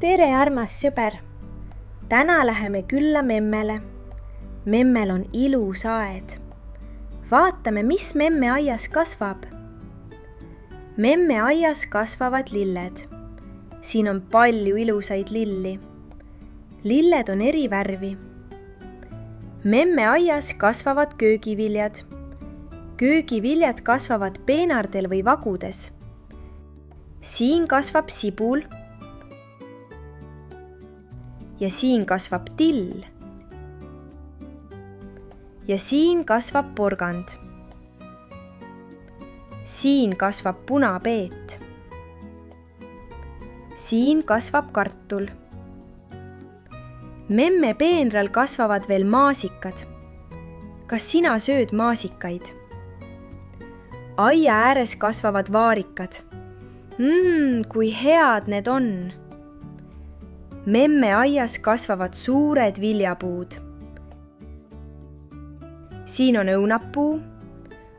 Tere, armas sõber! Täna läheme külla memmele. Memmel on ilus aed. Vaatame, mis memme aias kasvab. Memme aias kasvavad lilled. Siin on palju ilusaid lilli. Lilled on eri värvi. Memme aias kasvavad köögiviljad. Köögiviljad kasvavad peenardel või vagudes. Siin kasvab sibul. Ja siin kasvab till. Ja siin kasvab porgand. Siin kasvab punapeet. Siin kasvab kartul. Memme peenral kasvavad veel maasikad. Kas sina sööd maasikaid? Aia ääres kasvavad vaarikad. Kui head need on! Memme aias kasvavad suured viljapuud. Siin on õunapuu.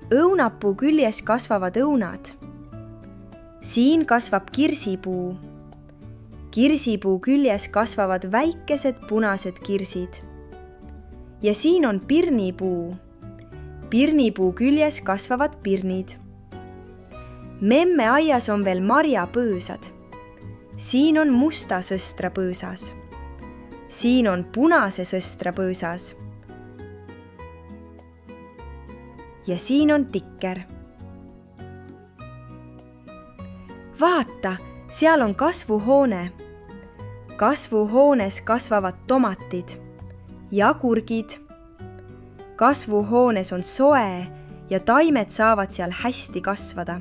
Õunapuu küljes kasvavad õunad. Siin kasvab kirsipuu. Kirsipuu küljes kasvavad väikesed punased kirsid. Ja siin on pirnipuu. Pirnipuu küljes kasvavad pirnid. Memme aias on veel marjapõõsad. Siin on musta sõstra põõsas. Siin on punase sõstra põõsas. Ja siin on tikker. Vaata, seal on kasvuhoone. Kasvuhoones kasvavad tomatid ja kurgid. Kasvuhoones on soe ja taimed saavad seal hästi kasvada.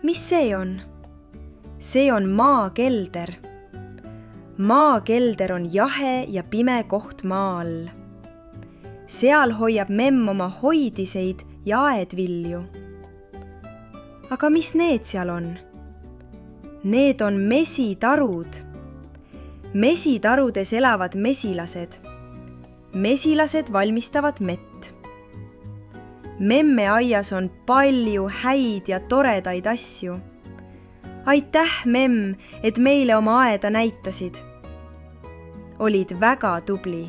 Mis see on? See on maakelder. Maakelder on jahe ja pime koht maa all. Seal hoiab memm oma hoidiseid ja aedvilju. Aga mis need seal on? Need on mesitarud. Mesitarudes elavad mesilased. Mesilased valmistavad mett. Memme aias on palju häid ja toredaid asju. Aitäh, memm, et meile oma aeda näitasid. Olid väga tubli.